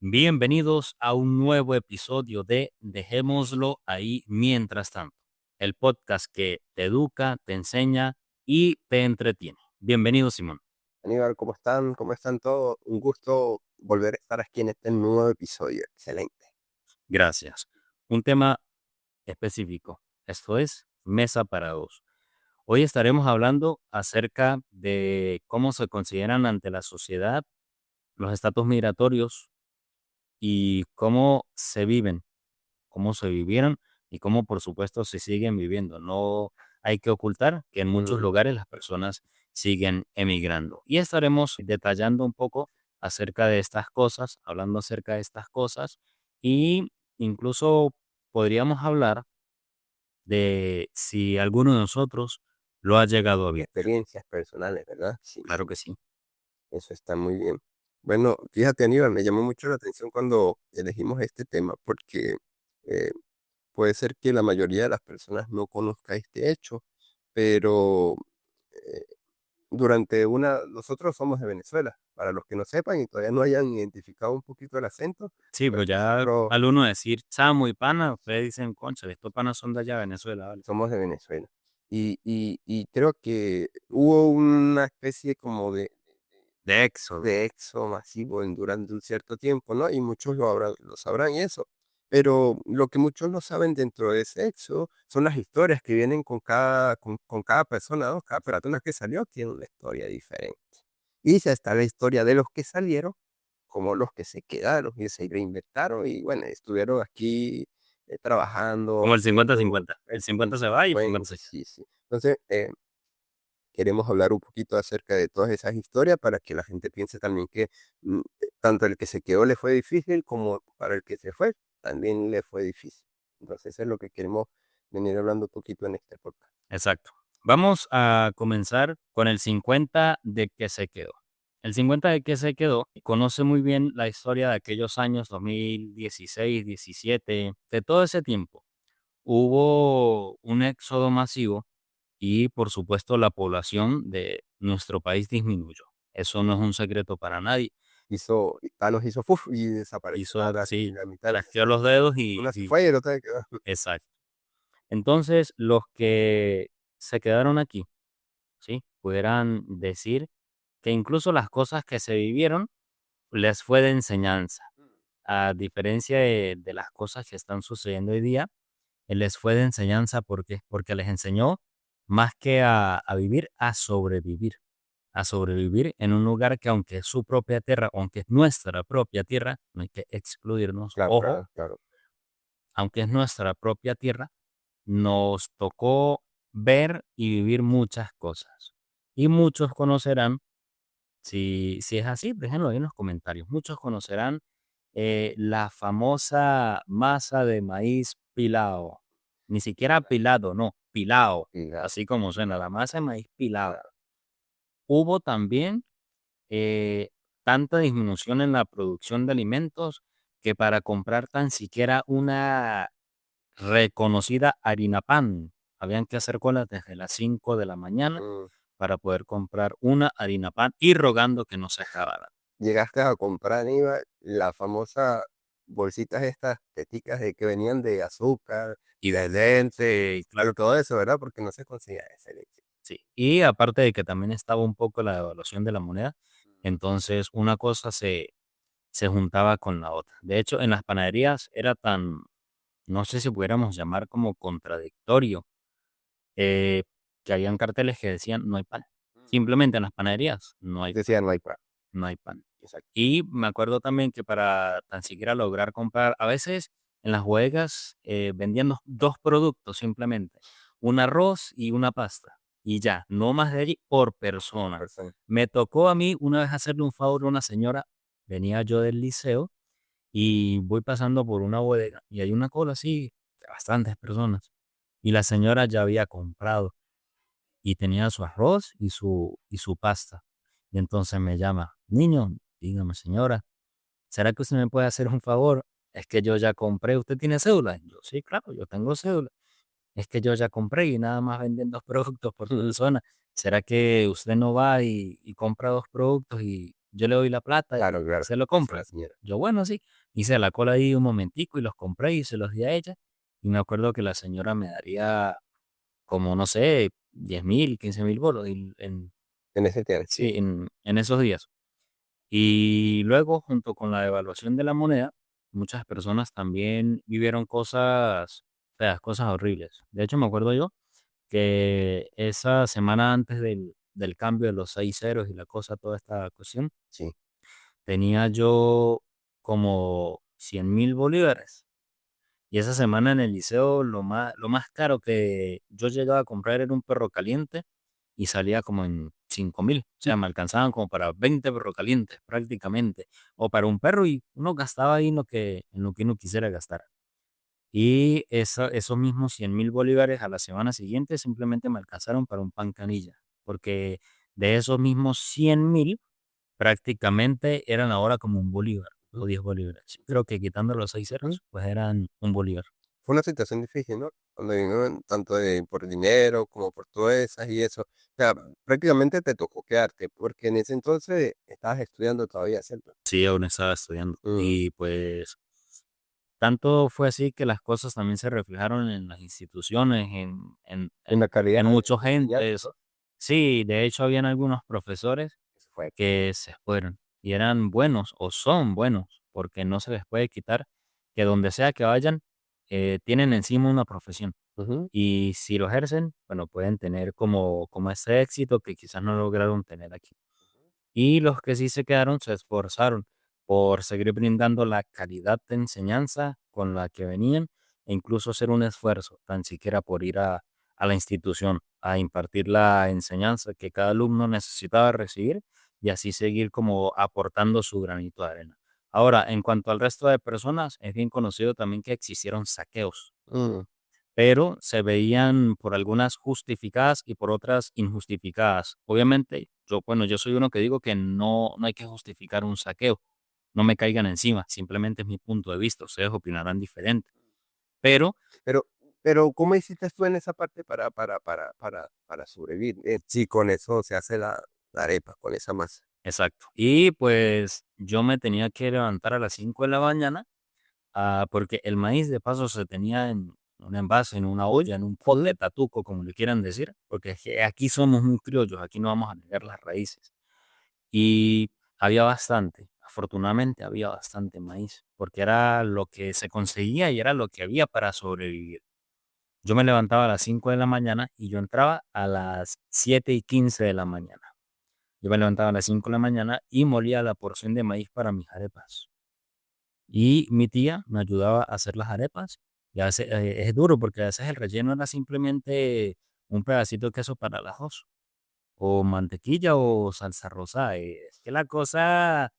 Bienvenidos a un nuevo episodio de Dejémoslo ahí mientras tanto, el podcast que te educa, te enseña y te entretiene. Bienvenido, Simón. Aníbal, ¿cómo están? ¿Cómo están todos? Un gusto volver a estar aquí en este nuevo episodio. Excelente. Gracias. Un tema específico. Esto es Mesa para dos. Hoy estaremos hablando acerca de cómo se consideran ante la sociedad los estatus migratorios y cómo se viven, cómo se vivieron y cómo, por supuesto, se siguen viviendo. No hay que ocultar que en muchos Mm, lugares las personas siguen emigrando. Y estaremos detallando un poco acerca de estas cosas, hablando acerca de estas cosas y incluso podríamos hablar de si alguno de nosotros lo ha llegado a vivir. experiencias personales, ¿verdad? Sí, Claro que sí. eso está muy bien. Bueno, fíjate, Aníbal, me llamó mucho la atención cuando elegimos este tema porque eh, puede ser que la mayoría de las personas no conozca este hecho, pero eh, nosotros somos de Venezuela. Para los que no sepan y todavía no hayan identificado un poquito el acento, Sí, pues pues ya nosotros al uno decir chamo y pana, ustedes dicen, concha, estos panas son de allá de Venezuela, ¿vale? somos de Venezuela. Y creo que hubo una especie como De Éxodo. de éxodo masivo durante un cierto tiempo, ¿no? Y muchos lo sabrán y eso. Pero lo que muchos no saben dentro de ese éxodo son las historias que vienen con cada persona, ¿no? Cada persona que salió tiene una historia diferente. Y ya está la historia de los que salieron, como los que se quedaron y se reinventaron y bueno, estuvieron aquí Como trabajando, el 50 haciendo cincuenta El el 50 se va y el 50 50, se queda. sí, sí. Entonces, queremos hablar un poquito acerca de todas esas historias para que la gente piense también que tanto el que se quedó le fue difícil como para el que se fue también le fue difícil. Entonces, eso es lo que queremos venir hablando un poquito en este podcast. Exacto. Vamos a comenzar con el 50 de que se quedó. El 50 de que se quedó conoce muy bien la historia de aquellos años 2016, 17, de todo ese tiempo. Hubo un éxodo masivo y, por supuesto, la población de nuestro país disminuyó. Eso no es un secreto para nadie. Thanos hizo ¡fuf! Y desapareció Hizo así, la mitad de la chasqueó gente. los dedos Una se fue y la otra se quedó. exacto. Entonces, los que se quedaron aquí, ¿sí? Pudieran decir que incluso las cosas que se vivieron les fue de enseñanza. A diferencia de las cosas que están sucediendo hoy día, les fue de enseñanza porque les enseñó más que a vivir, a sobrevivir en un lugar que aunque es su propia tierra, aunque es nuestra propia tierra, no hay que excluirnos, Claro, ojo, claro, claro. aunque es nuestra propia tierra, nos tocó ver y vivir muchas cosas. Y muchos conocerán, si es así, déjenlo ahí en los comentarios, muchos conocerán la famosa masa de maíz pilao. Ni siquiera pilado, no, pilao, Y la- así como suena, la masa de maíz pilao. la- Hubo también eh, tanta disminución en la producción de alimentos que para comprar tan siquiera una reconocida harina pan, habían que hacer colas desde las 5 de la mañana mm, para poder comprar una harina pan y rogando que no se acabara. Llegaste a comprar, Aníbal, la famosa bolsitas estas teticas de que venían de azúcar y de leche y claro, todo eso, ¿verdad? Porque no se conseguía ese leche. Sí, y aparte de que también estaba un poco la devaluación de la moneda, entonces una cosa se juntaba con la otra. De hecho, en las panaderías era tan, no sé si pudiéramos llamar como contradictorio, eh, que habían carteles que decían no hay pan. Simplemente en las panaderías no hay pan, Decía, no hay pan. no hay pan. Exacto. Y me acuerdo también que para tan siquiera lograr comprar, a veces en las bodegas vendían dos productos simplemente, un arroz y una pasta. Y ya, no más de allí por persona. Persona. Me tocó a mí una vez hacerle un favor a una señora, venía yo del liceo y voy pasando por una bodega y hay una cola así de bastantes personas. Y la señora ya había comprado y tenía su arroz y su pasta. Y entonces me llama, niño, dígame señora, ¿será que usted me puede hacer un favor? Es que yo ya compré, ¿usted tiene cédula? Yo, sí, claro, yo tengo cédula. Es que yo ya compré y nada más venden dos productos por persona. ¿Será que usted no va y compra dos productos y yo le doy la plata Claro, y claro. se lo Dice la compra. señora. Yo, bueno, sí. Hice la cola ahí un momentico y los compré y se los di a ella. Y me acuerdo que la señora me daría como, no sé, 10.000, 15.000 bolos En ese sí, tiempo. en esos días. Y luego, junto con la devaluación de la moneda, muchas personas también vivieron cosas feas, cosas horribles. De hecho, me acuerdo yo que esa semana antes del cambio de los 6 ceros y la cosa, toda esta cuestión, Sí. tenía yo como 100.000 bolívares. Y esa semana en el liceo lo más caro que yo llegaba a comprar era un perro caliente y salía como en 5.000. O sea, me alcanzaban como para 20 perros calientes prácticamente. O para un perro y uno gastaba ahí en lo que uno quisiera gastar. Y esos mismos 100.000 bolívares a la semana siguiente simplemente me alcanzaron para un pan canilla. Porque de esos mismos 100.000 prácticamente eran ahora como un bolívar o 10 bolívares. Yo creo que quitando los 6 Ujú. ceros, pues eran un bolívar. Fue una situación difícil, ¿no? Cuando vino tanto por dinero como por tuesas y eso. O sea, prácticamente te tocó quedarte, porque en ese entonces estabas estudiando todavía, ¿cierto? Sí, aún estaba estudiando. Mm. Y pues tanto fue así que las cosas también se reflejaron en las instituciones, En la calidad en muchos de enseñanza, gentes. ¿no? Sí, de hecho habían algunos profesores Eso fue. que se fueron y eran buenos o son buenos, porque no se les puede quitar que donde sea que vayan, tienen encima una profesión. Ujú. Y si lo ejercen, bueno, pueden tener como ese éxito que quizás no lograron tener aquí. Y los que sí se quedaron se esforzaron por seguir brindando la calidad de enseñanza con la que venían e incluso hacer un esfuerzo, tan siquiera por ir a la institución a impartir la enseñanza que cada alumno necesitaba recibir y así seguir como aportando su granito de arena. Ahora, en cuanto al resto de personas, es bien conocido también que existieron saqueos, Mm. pero se veían por algunas justificadas y por otras injustificadas. Obviamente, yo soy uno que digo que no hay que justificar un saqueo, no me caigan encima, simplemente es mi punto de vista, ustedes opinarán diferente. Pero, Pero pero, ¿cómo hiciste tú en esa parte para sobrevivir? Sí, con eso se hace la arepa, con esa masa. exacto. Y pues yo me tenía que levantar a las 5 de la mañana, porque el maíz de paso se tenía en un envase, en una olla, en un pote tatuco, como le quieran decir, porque es que aquí somos muy criollos, aquí no vamos a negar las raíces. Y había bastante, afortunadamente había bastante maíz, porque era lo que se conseguía y era lo que había para sobrevivir. Yo me levantaba a las 5 de la mañana y yo entraba a las 7:15 de la mañana. Yo me levantaba a las 5 de la mañana y molía la porción de maíz para mis arepas. Y mi tía me ayudaba a hacer las arepas. Y a veces, es duro porque a veces el relleno era simplemente un pedacito de queso para las dos, o mantequilla o salsa rosada. Es que la cosa,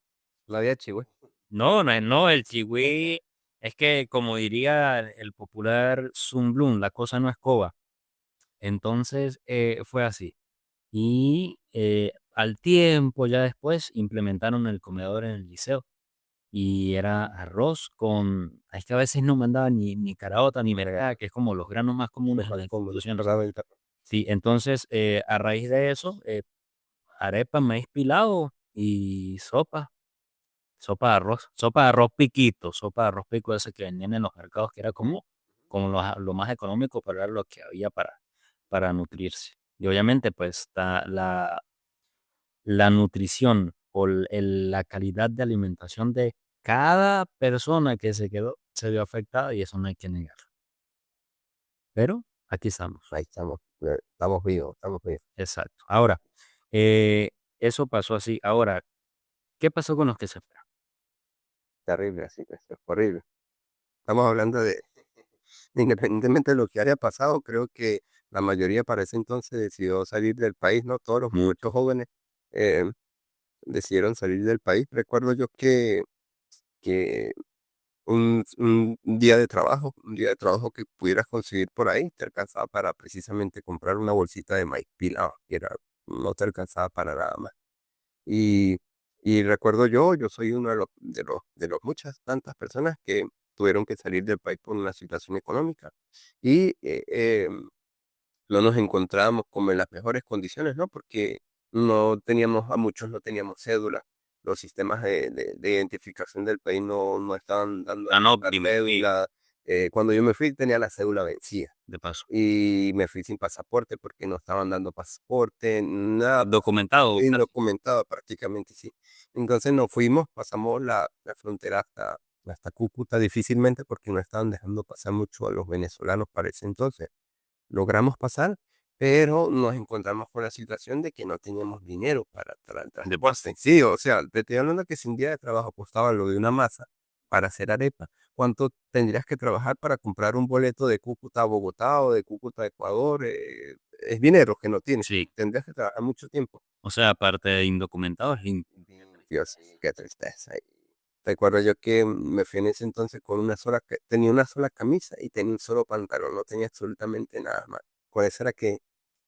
La vida chihuahua. no, no, no, el chigüí, es que como diría el popular Zumblum, la cosa no es coba. Entonces fue así. Y al tiempo, ya después, implementaron el comedor en el liceo. Y era arroz con, es que a veces no mandaban ni caraota ni merengada, que es como los granos más Lo comunes en más las cómodo, instituciones. claramente. Sí, entonces a raíz de eso, arepa, maíz pilado y sopa de arroz piquito, sopa de arroz pico ese que vendían en los mercados, que era como lo más económico, pero era lo que había para nutrirse. Y obviamente, pues la nutrición o la calidad de alimentación de cada persona que se quedó se vio afectada y eso no hay que negar. Pero aquí estamos. Ahí estamos, estamos vivos, estamos vivos. Exacto. Ahora, eh, eso pasó así. Ahora, ¿qué pasó con los que se fueron? Terrible, así que es horrible. Estamos hablando de independientemente de lo que haya pasado, creo que la mayoría para ese entonces decidió salir del país, ¿no? Todos los muchos jóvenes, eh, decidieron salir del país. Recuerdo yo que un día de trabajo que pudieras conseguir por ahí, te alcanzaba para precisamente comprar una bolsita de maíz pilado, que era, no te alcanzaba para nada más. Y, y recuerdo yo soy uno de los muchas tantas personas que tuvieron que salir del país por una situación económica. Y no nos encontrábamos como en las mejores condiciones, ¿no? Porque a muchos no teníamos cédula, los sistemas de identificación del país no estaban dando Ah, ahí no, la dime, sí, cédula. Cuando yo me fui tenía la cédula vencida de paso. y me fui sin pasaporte porque no estaban dando pasaporte, nada, Documentado, casi. indocumentado prácticamente, sí. Entonces nos fuimos, pasamos la frontera hasta Cúcuta difícilmente porque no estaban dejando pasar mucho a los venezolanos para ese entonces. Logramos pasar, pero nos encontramos con la situación de que no teníamos dinero para De paso. transporte. Sí, o sea, te estoy hablando que sin día de trabajo costaba lo de una masa para hacer arepa. ¿Cuánto tendrías que trabajar para comprar un boleto de Cúcuta a Bogotá o de Cúcuta a Ecuador? Es dinero que no tienes. Sí, Tendrías que trabajar mucho tiempo. o sea, aparte de indocumentados, Dios, qué tristeza. Y recuerdo yo que me fui en ese entonces con tenía una sola camisa y tenía un solo pantalón, no tenía absolutamente nada más. Con eso era que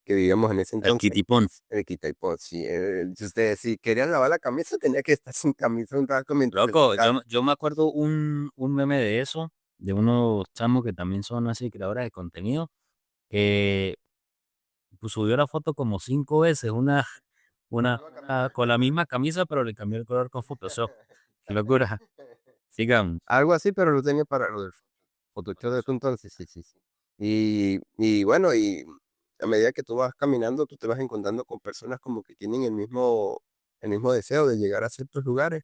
vivíamos en ese el entonces. kitipón. El quitaipón, sí. Si ustedes si querían lavar la camisa, tenía que estar sin camisa un rato mientras se Loco, secaba. yo me acuerdo un meme de eso, de unos chamos que también son así creadores de contenido, que pues, subió la foto como 5 veces, con la misma camisa, pero le cambió el color con Photoshop. Qué locura. Sigan. Algo así, pero lo tenía para lo del Photoshop de tu entonces, sí, sí, sí. Y bueno, y a medida que tú vas caminando, tú te vas encontrando con personas como que tienen el mismo deseo de llegar a ciertos lugares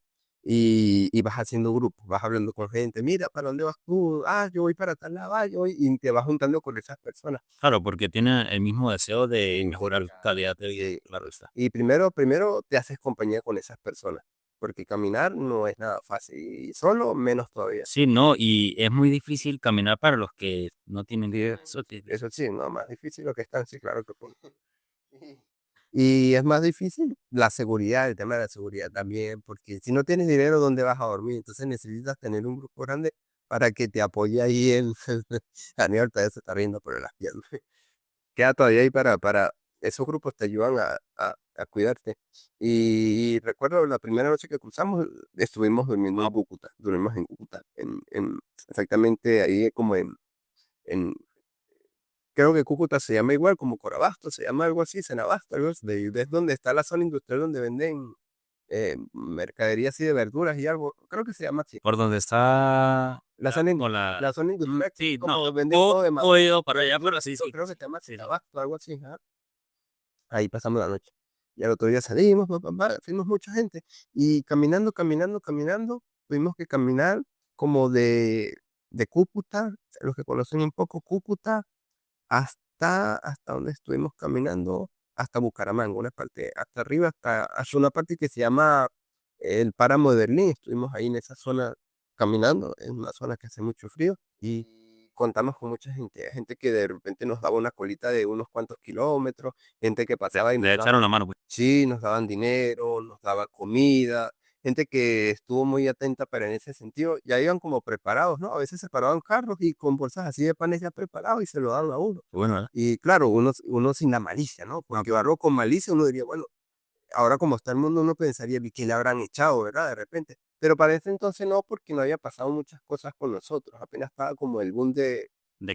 y vas haciendo grupos, vas hablando con gente, mira, ¿para dónde vas tú? Ah, yo voy para tal lado, ah, yo voy", y te vas juntando con esas personas. Claro, porque tiene el mismo deseo de Sí, de mejorar su llegar, calidad de vida, sí. claro está. Y primero te haces compañía con esas personas, porque caminar no es nada fácil y solo menos todavía. Sí, no, y es muy difícil caminar para los que no tienen Sí, dinero. Eso eso sí, no, más difícil lo que están, sí, claro que puedo. Y es más difícil la seguridad, el tema de la seguridad también, porque si no tienes dinero, ¿dónde vas a dormir? Entonces necesitas tener un grupo grande para que te apoye ahí en... Aníbal todavía se está riendo por las piernas. Queda todavía ahí para... Esos grupos te ayudan a cuidarte. Y recuerdo la primera noche que cruzamos, estuvimos durmiendo en Cúcuta, dormimos en Cúcuta, exactamente ahí como en creo que Cúcuta se llama igual, como Corabasto, se llama algo así, Cenabasto, algo así, es donde está la zona industrial donde venden mercadería así de verduras y algo, creo que se llama así. por donde está La zona, con la... la zona Mm, industrial, sí, no, como venden todo de no he madera, ido para allá, pero sí, sí, creo que se llama sí, sí. Cenabasto, algo así, ajá. Ahí pasamos la noche. Y al otro día salimos, fuimos mucha gente, y caminando, caminando, caminando, tuvimos que caminar como de Cúcuta, los que conocen un poco Cúcuta, hasta donde estuvimos caminando, hasta Bucaramanga, una parte, hasta arriba, hasta una parte que se llama el Páramo de Berlín. Estuvimos ahí en esa zona caminando, en una zona que hace mucho frío, y contamos con mucha gente, gente que de repente nos daba una colita de unos cuantos kilómetros, gente que paseaba y Le nos daba, echaron la mano, pues. sí, nos daban dinero, nos daba comida, gente que estuvo muy atenta, pero en ese sentido ya iban como preparados, ¿no? A veces se paraban carros y con bolsas así de panes ya preparados y se lo daban a uno. Bueno, ¿eh? Y claro, uno sin la malicia, ¿no? Porque barro con malicia uno diría, bueno, ahora como está el mundo uno pensaría, ¿y qué le habrán echado, verdad? De repente. Pero para ese entonces no, porque no había pasado muchas cosas con nosotros. Apenas estaba como el boom De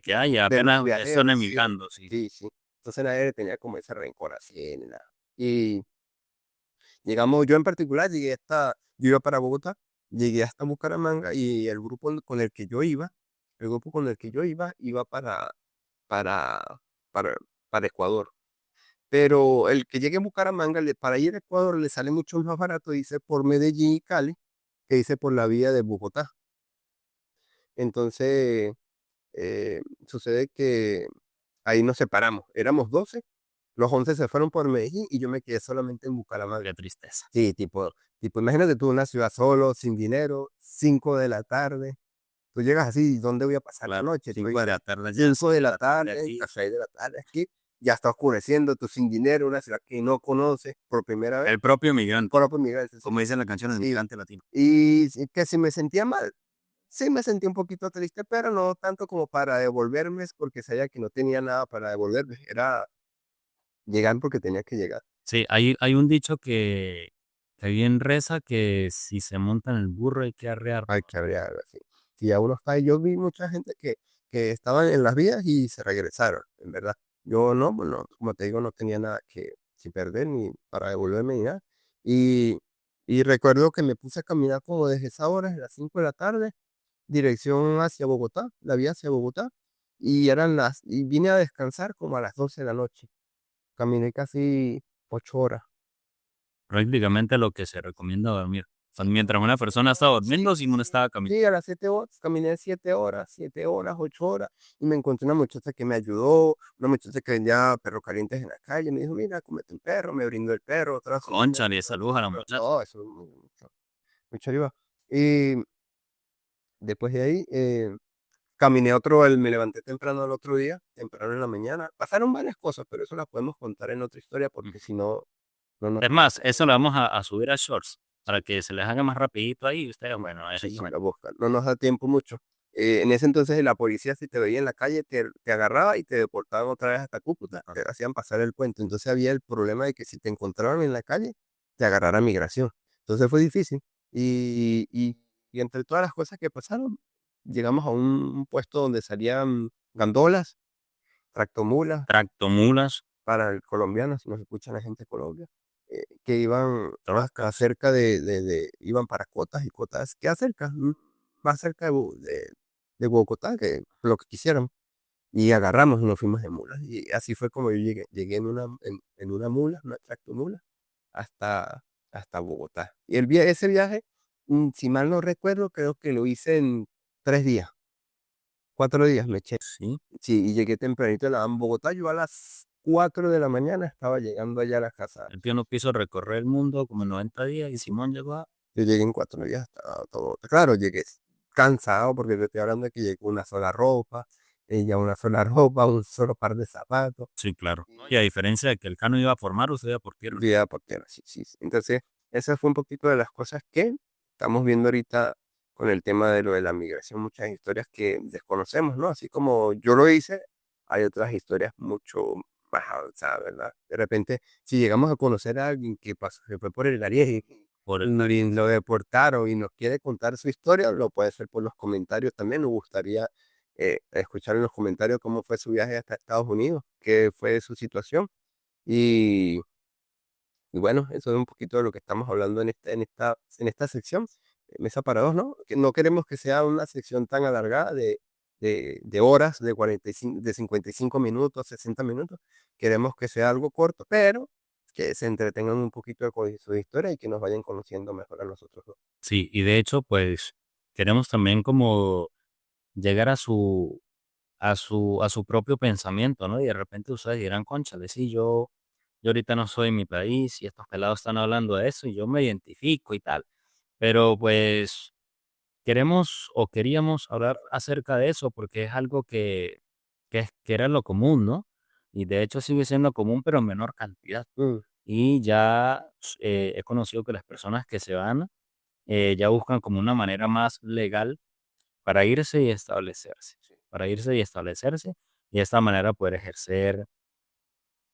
que haya, de los apenas están viajeros, sí, emigrando, sí. sí, sí. Entonces nadie le tenía como ese rencor así ni nada. Y llegamos, yo en particular yo iba para Bogotá, llegué hasta Bucaramanga y el grupo con el que yo iba, el grupo con el que yo iba para, para, para Ecuador. Pero el que llegue a Bucaramanga, para ir a Ecuador le sale mucho más barato, dice por Medellín y Cali, que dice por la vía de Bogotá. Entonces, sucede que ahí nos separamos. Éramos 12, los 11 se fueron por Medellín y yo me quedé solamente en Bucaramanga. Qué tristeza. Sí, tipo, imagínate tú una ciudad solo, sin dinero, 5 de la tarde. Tú llegas así, ¿dónde voy a pasar la Claro, noche? 5 de la tarde ya, 5 de la de tarde, aquí. a 6 de la tarde, aquí ya está oscureciendo, tú sin dinero, una ciudad que no conoces por primera vez. El propio migrante, Por migrantes, sí. como dice la canción, el Y, migrante latino. y sí que si me sentía mal, sí me sentí un poquito triste, pero no tanto como para devolverme, porque sabía que no tenía nada para devolverme. Era llegar porque tenía que llegar. Sí, hay un dicho que bien reza que si se monta en el burro hay que arrear. Hay que habría algo así. Si ya uno está ahí, yo vi mucha gente que estaban en las vías y se regresaron, en verdad. Yo no, bueno, como te digo, no tenía nada que perder ni para devolverme ni nada. Y, Y recuerdo que me puse a caminar como desde esa hora, a las 5 de la tarde, dirección hacia Bogotá, la vía hacia Bogotá, y vine a descansar como a las 12 de la noche. Caminé casi 8 horas. Prácticamente lo que se recomienda dormir. O sea, mientras una persona está durmiendo, Sí, si uno estaba caminando. sí, a las 7 horas, caminé 7 horas, 8 horas, y me encontré una muchacha que me ayudó, una muchacha que vendía perros calientes en la calle, me dijo, mira, cómete un perro, me brindó el perro, otra señora me Cónchale, brindó saludos a la otro, muchacha. no, eso es mucho, mucho ayuda. Y después de ahí, caminé me levanté temprano el otro día, temprano en la mañana, pasaron varias cosas, pero eso las podemos contar en otra historia, porque Ujú. si no, no nos Es da más, tiempo. eso lo vamos a subir a Shorts para que se les haga más rapidito ahí y ustedes, bueno, Sí, ahí sí, bueno, lo buscan. No nos da tiempo mucho. En ese entonces la policía si te veía en la calle te agarraba y te deportaban otra vez hasta Cúcuta, te hacían pasar el puente. Entonces había el problema de que si te encontraban en la calle, te agarrara migración. Entonces fue difícil. Y entre todas las cosas que pasaron, llegamos a un puesto donde salían gandolas, tractomulas, tractomulas, para el colombiano, si nos escucha la gente de Colombia, que iban hasta trocas. cerca iban para Cotas y Cotas, queda cerca, más cerca de Bogotá, que lo que quisieran. Y agarramos y nos fuimos de mulas. Y así fue como yo llegué en una mula, una tractomula, hasta, hasta Bogotá. Y ese viaje, si mal no recuerdo, creo que lo hice en 3 días, 4 días me eché. Sí, Sí, y llegué tempranito en Bogotá. Yo a las 4 de la mañana estaba llegando allá a la casa. el tío no quiso recorrer el mundo como en 90 días y Simón llegó a... Yo llegué en 4 días, estaba todo. Claro, llegué cansado porque te estoy hablando de que llegué con una sola ropa, ella una sola ropa, un solo par de zapatos. Sí, claro. ¿No? Y Y a diferencia de que el Cano iba a formar, usted iba por tierra. vida por tierra, sí, sí, sí. Entonces, esa fue un poquito de las cosas que estamos viendo ahorita con el tema de lo de la migración, muchas historias que desconocemos, ¿no? Así como yo lo hice, hay otras historias mucho más avanzadas, ¿verdad? De repente, si llegamos a conocer a alguien que pasó, se fue por el Ariel Por el... y lo deportaron y nos quiere contar su historia, lo puede hacer por los comentarios también. Nos gustaría escuchar en los comentarios cómo fue su viaje hasta Estados Unidos, qué fue su situación. Y y bueno, eso es un poquito de lo que estamos hablando en esta sección, Mesa para dos, ¿no? Que no queremos que sea una sección tan alargada de horas, de 45, de 55 minutos, 60 minutos. Queremos que sea algo corto, pero que se entretengan un poquito con su historia y que nos vayan conociendo mejor a nosotros dos. Sí, y de hecho, pues queremos también como llegar a su propio pensamiento, ¿no? Y de repente ustedes dirán, cónchale, sí, yo ahorita no soy en mi país y estos pelados están hablando de eso y yo me identifico y tal. Pero pues queremos o queríamos hablar acerca de eso porque es algo que era lo común, ¿no? Y de hecho sigue siendo común, pero en menor cantidad. Mm, Y ya he conocido que las personas que se van ya buscan como una manera más legal para irse y establecerse, sí, para irse y establecerse y de esta manera poder ejercer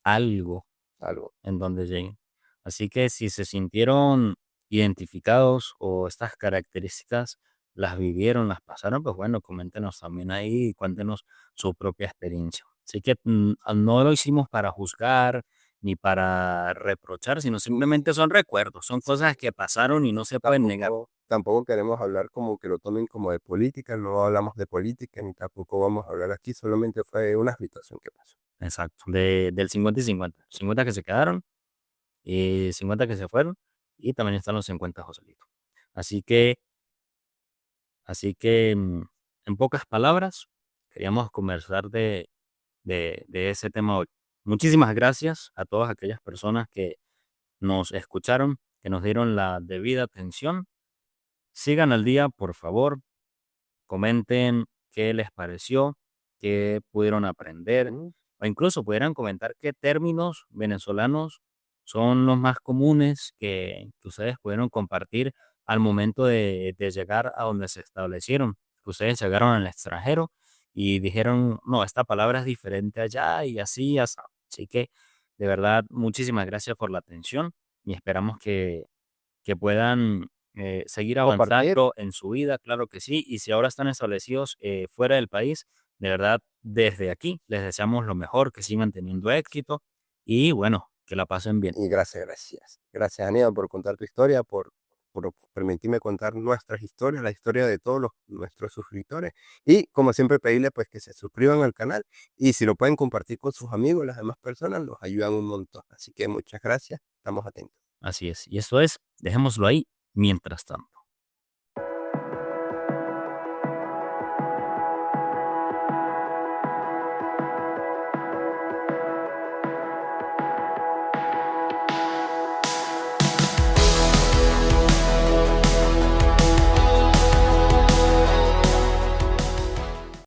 algo algo. en donde lleguen. Así que si se sintieron identificados o estas características las vivieron, las pasaron, pues bueno, coméntenos también ahí y cuéntenos su propia experiencia. Así que no lo hicimos para juzgar ni para reprochar, sino simplemente son recuerdos, son cosas que pasaron y no se pueden negar. Tampoco queremos hablar como que lo tomen como de política, no hablamos de política ni tampoco vamos a hablar aquí, solamente fue una situación que pasó. Exacto, del 50 y 50. 50 que se quedaron y 50 que se fueron y también están los 50 Joselito. Así que en pocas palabras, queríamos conversar de ese tema hoy. Muchísimas gracias a todas aquellas personas que nos escucharon, que nos dieron la debida atención. Sigan al día, por favor. Comenten qué les pareció, qué pudieron aprender, Mm, o incluso pudieran comentar qué términos venezolanos son los más comunes que ustedes pudieron compartir al momento de llegar a donde se establecieron. Que ustedes llegaron al extranjero y dijeron, no, esta palabra es diferente allá y así, y así. Así que, de verdad, muchísimas gracias por la atención y esperamos que puedan seguir compartir avanzando en su vida, claro que sí. Y si ahora están establecidos fuera del país, de verdad, desde aquí les deseamos lo mejor, que sigan teniendo éxito y bueno, que la pasen bien. y gracias, gracias. Gracias, Aníbal, por contar tu historia, por por permitirme contar nuestras historias, la historia de todos nuestros suscriptores. Y como siempre pedirle pues que se suscriban al canal y si lo pueden compartir con sus amigos, las demás personas, nos ayudan un montón. Así que muchas gracias, estamos atentos. Así es. Y eso es, dejémoslo ahí mientras tanto.